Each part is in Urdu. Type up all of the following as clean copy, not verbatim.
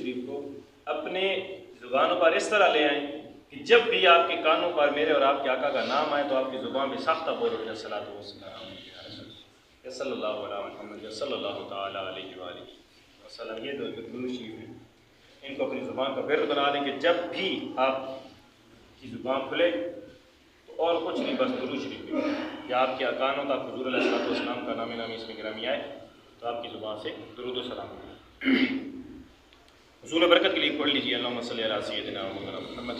شریف کو اپنے زبانوں پر اس طرح لے آئیں کہ جب بھی آپ کے کانوں پر میرے اور آپ کے آقا کا نام آئے تو آپ کی زبان میں ساختہ بول اٹھے صلاۃ والسلام صلی اللہ علیہ محمد صلی اللہ تعالیٰ علیہ وآلہ وسلم. یہ دو درود شریف ہیں، ان کو اپنی زبان کا ورد بنا لیں کہ جب بھی آپ کی زبان کھلے تو اور کچھ نہیں بس درود شریف ہے کہ آپ کے کانوں تک حضور علیہ السلام کا نام نامی اس میں گرامی آئے تو آپ کی زبان سے درود و سلام. حصول برکت کے لیے پڑھ لیجیے اللہم صلی علی سیدنا محمد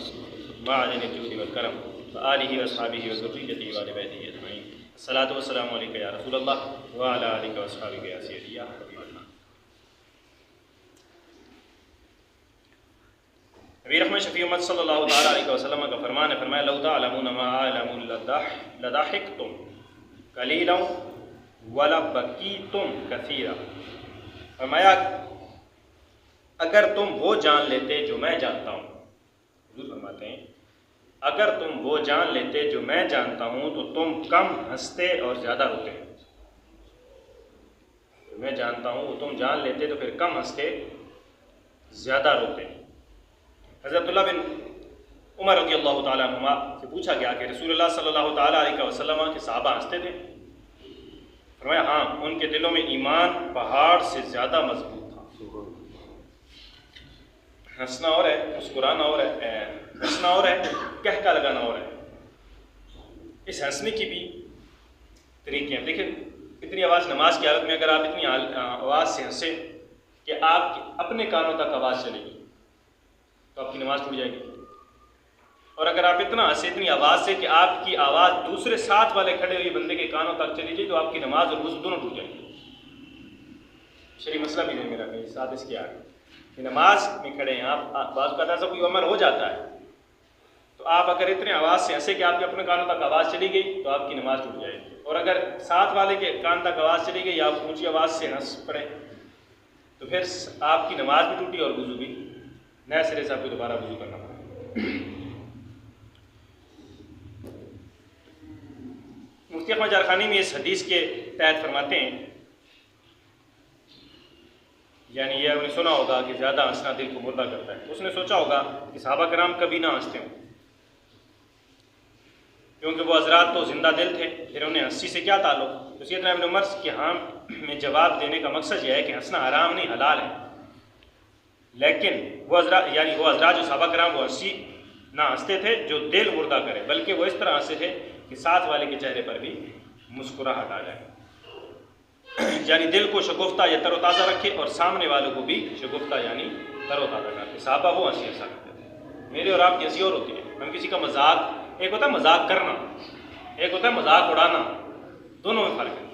وعلی الجود والکرم وآلہ واصحابہ وذریتہ وآل بیتہ اجمعین. الصلاۃ والسلام علیک یا رسول اللہ وعلی آلک واصحابک یا سیدی یا حبیب اللہ. نبی رحمت شفیع امت صلی اللہ تعالیٰ علیہ وسلم کا فرمان ہے، فرمایا لو تعلمون ما اعلم لضحکتم قلیلا ولبکیتم کثیرا. فرمایا اگر تم وہ جان لیتے جو میں جانتا ہوں، حضور فرماتے ہیں اگر تم وہ جان لیتے جو میں جانتا ہوں تو تم کم ہنستے اور زیادہ روتے. جو میں جانتا ہوں وہ تم جان لیتے تو پھر کم ہنستے زیادہ روتے. حضرت اللہ بن عمر رضی اللہ تعالیٰ عنہما سے پوچھا گیا کہ رسول اللہ صلی اللہ تعالیٰ علیہ وسلم کے صحابہ ہنستے تھے؟ فرمایا ہاں، ان کے دلوں میں ایمان پہاڑ سے زیادہ مضبوط تھا. ہنسنا اور ہے، مسکرانا اور ہے، ہنسنا اور ہے، کہکا لگانا اور ہے. اس ہنسنے کی بھی طریقے ہیں. دیکھیں اتنی آواز نماز کی حالت میں اگر آپ اتنی آواز سے ہنسیں کہ آپ کے اپنے کانوں تک آواز چلے گی تو آپ کی نماز ٹوٹ جائے گی. اور اگر آپ اتنا ہنسیں اتنی آواز سے کہ آپ کی آواز دوسرے ساتھ والے کھڑے ہوئے بندے کے کانوں تک چلی جائے تو آپ کی نماز اور وضو دونوں ٹوٹ جائیں گے. شریع مسئلہ بھی نہیں میرا کہ ساتھ اس کے آگے کہ نماز میں کھڑے ہیں آپ، بعض کا ایسا کوئی عمل ہو جاتا ہے تو آپ اگر اتنے آواز سے ہنسے کہ آپ کے اپنے کانوں تک آواز چلی گئی تو آپ کی نماز ٹوٹ جائے گی. اور اگر ساتھ والے کے کان تک آواز چلی گئی یا آپ اونچی آواز سے ہنس پڑے تو پھر آپ کی نماز بھی ٹوٹی اور وضو بھی نئے سرے سے آپ کو دوبارہ وضو کرنا پڑے. مفتی احمد جارخانی میں اس حدیث کے تحت فرماتے ہیں، یعنی یہ آپ نے سنا ہوگا کہ زیادہ ہنسنا دل کو مردہ کرتا ہے. اس نے سوچا ہوگا کہ صحابہ کرام کبھی نہ ہنستے ہوں کیونکہ وہ حضرات تو زندہ دل تھے، پھر انہیں ہنسی سے کیا تعلق. تو سیدنا ابن عمر کے ہاں میں جواب دینے کا مقصد یہ ہے کہ ہنسنا حرام نہیں حلال ہے، لیکن وہ حضرات جو صحابہ کرام وہ ہنسی نہ ہنستے تھے جو دل مردہ کرے، بلکہ وہ اس طرح ہنستے تھے کہ ساتھ والے کے چہرے پر بھی مسکراہٹ آ جائے، یعنی دل کو شگفتہ یا تر و تازہ رکھے اور سامنے والوں کو بھی شگفتہ یعنی تر و تازہ کرتے. صحابہ وہ ہنسی ہنسا کرتے تھے. میرے اور آپ کی ہنسی اور ہوتی ہے. ہم کسی کا مذاق، ایک ہوتا ہے مذاق کرنا، ایک ہوتا ہے مذاق اڑانا، دونوں میں فرق ہے،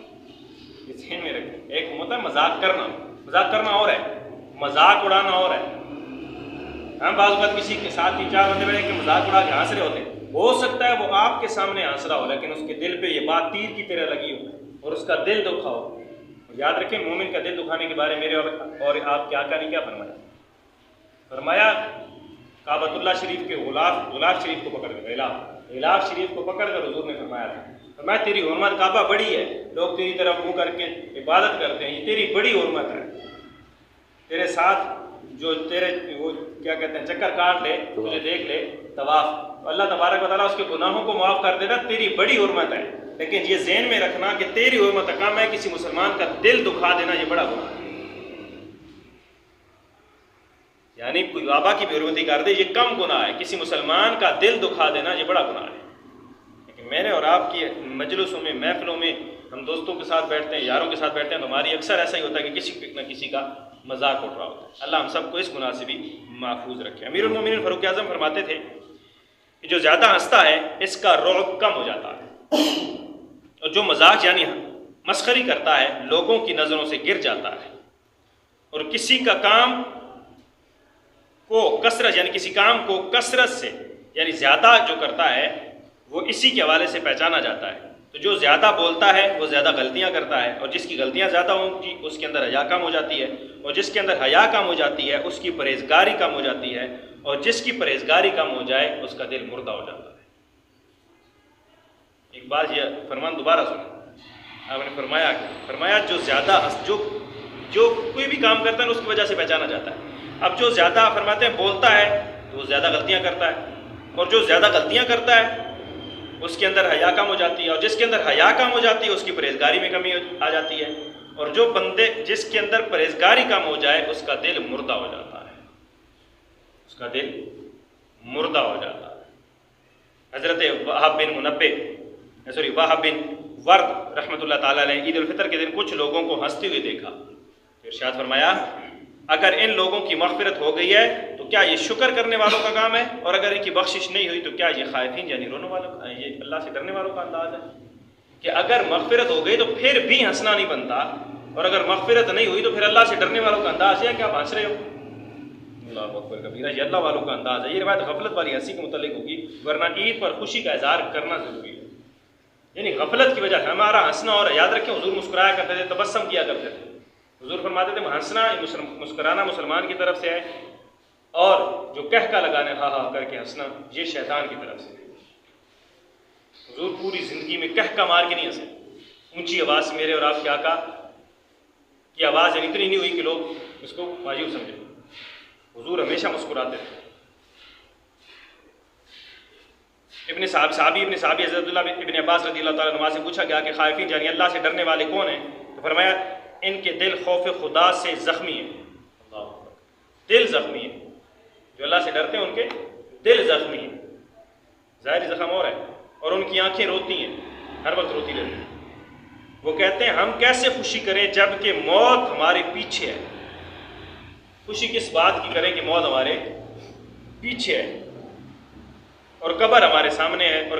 یہ ذہن میں رکھیں. ایک ہوتا ہے مذاق کرنا، مذاق کرنا اور ہے، مذاق اڑانا اور ہے. ہم بعض اوقات کسی کے ساتھ 3-4 بندے بیٹھے کہ مذاق اڑا کے ہنس رہے ہوتے ہیں، ہو سکتا ہے وہ آپ کے سامنے ہنس رہا ہو لیکن اس کے دل پہ یہ بات تیر کی طرح لگی ہو اور اس کا دل دکھا ہو. یاد رکھیں مومن کا دل دکھانے کے بارے میرے اور آپ کے آقا نے کیا فرمایا؟ فرمایا کعبۃ اللہ شریف کے غلاف شریف کو پکڑ کر، غلاف شریف کو پکڑ کر حضور نے فرمایا تھا، فرمایا تیری حرمت کعبہ بڑی ہے، لوگ تیری طرف منہ کر کے عبادت کرتے ہیں، یہ تیری بڑی حرمت ہے. تیرے ساتھ جو تیرے وہ کیا کہتے ہیں چکر کاٹ لے، تجھے دیکھ لے طواف، اللہ تبارک و تعالیٰ اس کے گناہوں کو معاف کر دے گا، تیری بڑی حرمت ہے. لیکن یہ ذہن میں رکھنا کہ تیری حرمت کم ہے، کسی مسلمان کا دل دکھا دینا یہ بڑا گناہ ہے. یعنی کوئی بابا کی بے حرمتی کر دے یہ کم گناہ ہے، کسی مسلمان کا دل دکھا دینا یہ بڑا گناہ ہے. لیکن میرے اور آپ کی مجلسوں میں، محفلوں میں ہم دوستوں کے ساتھ بیٹھتے ہیں، یاروں کے ساتھ بیٹھتے ہیں تو ہماری اکثر ایسا ہی ہوتا ہے کہ کسی نہ کسی کا مذاق اٹھ رہا ہوتا ہے. اللہ ہم سب کو اس گناہ سے بھی محفوظ رکھے. امیر المومنین فاروق اعظم فرماتے تھے کہ جو زیادہ ہنستا ہے اس کا رعب کم ہو جاتا ہے، اور جو مذاق یعنی مسخری کرتا ہے لوگوں کی نظروں سے گر جاتا ہے. اور کسی کا کام کو کثرت یعنی کسی کام کو کثرت سے یعنی زیادہ جو کرتا ہے وہ اسی کے حوالے سے پہچانا جاتا ہے. تو جو زیادہ بولتا ہے وہ زیادہ غلطیاں کرتا ہے، اور جس کی غلطیاں زیادہ ہوں گی اس کے اندر حیا کم ہو جاتی ہے، اور جس کے اندر حیا کم ہو جاتی ہے اس کی پرہیزگاری کم ہو جاتی ہے، اور جس کی پرہیزگاری کم ہو جائے اس کا دل مردہ ہو جاتا ہے. ایک بات یہ فرمان دوبارہ سنیں، آپ نے فرمایا جو زیادہ جو کوئی بھی کام کرتا ہے اس کی وجہ سے پہچانا جاتا ہے. اب جو زیادہ فرماتے ہیں بولتا ہے تو وہ زیادہ غلطیاں کرتا ہے، اور جو زیادہ غلطیاں کرتا ہے اس کے اندر حیا کم ہو جاتی ہے، اور جس کے اندر حیا کم ہو جاتی ہے اس کی پرہیزگاری میں کمی آ جاتی ہے، اور جو بندے جس کے اندر پرہیزگاری کم ہو جائے اس کا دل مردہ ہو جاتا ہے، اس کا دل مردہ ہو جاتا ہے۔ حضرت وہب بن ورد رحمۃ اللہ تعالیٰ نے عید الفطر کے دن کچھ لوگوں کو ہنستے ہوئے دیکھا، ارشاد فرمایا اگر ان لوگوں کی مغفرت ہو گئی ہے تو کیا یہ شکر کرنے والوں کا کام ہے، اور اگر ان کی بخشش نہیں ہوئی تو کیا یہ خائفین یعنی رونے والوں کا، یہ اللہ سے ڈرنے والوں کا انداز ہے کہ اگر مغفرت ہو گئی تو پھر بھی ہنسنا نہیں بنتا، اور اگر مغفرت نہیں ہوئی تو پھر اللہ سے ڈرنے والوں کا انداز ہے کہ آپ ہنس رہے ہو۔ اللہ اکبر کبیرہ، یہ اللہ والوں کا انداز ہے۔ یہ روایت غفلت والی ہنسی کے متعلق ہوگی، ورنہ عید پر خوشی کا اظہار کرنا ضروری ہے، یعنی غفلت کی وجہ سے ہمارا ہنسنا، اور یاد رکھیں حضور مسکرایا کرتے تھے، تبسم کیا کرتے تھے، حضور فرماتے تھے ہنسنا مسکرانا مسلمان کی طرف سے ہے، اور جو کہکا لگانے ہا ہا کر کے ہنسنا یہ شیطان کی طرف سے ہے۔ حضور پوری زندگی میں کہکا مار کے نہیں ہنسے، اونچی آواز سے میرے اور آپ کے آقا کی آواز اتنی نہیں ہوئی کہ لوگ اس کو واجب سمجھے، حضور ہمیشہ مسکراتے تھے۔ ابن صحابی حضرت اللہ ابن عباس رضی اللہ تعالیٰ عنہ سے پوچھا گیا کہ خائفین یعنی اللہ سے ڈرنے والے کون ہیں، تو فرمایا ان کے دل خوف خدا سے زخمی ہیں، دل زخمی ہیں، جو اللہ سے ڈرتے ہیں ان کے دل زخمی ہیں، ظاہری زخم اور ہے، اور ان کی آنکھیں روتی ہیں، ہر وقت روتی رہتی ہیں۔ وہ کہتے ہیں ہم کیسے خوشی کریں جب کہ موت ہمارے پیچھے ہے، خوشی کس بات کی کریں کہ موت ہمارے پیچھے ہے اور قبر ہمارے سامنے ہے، اور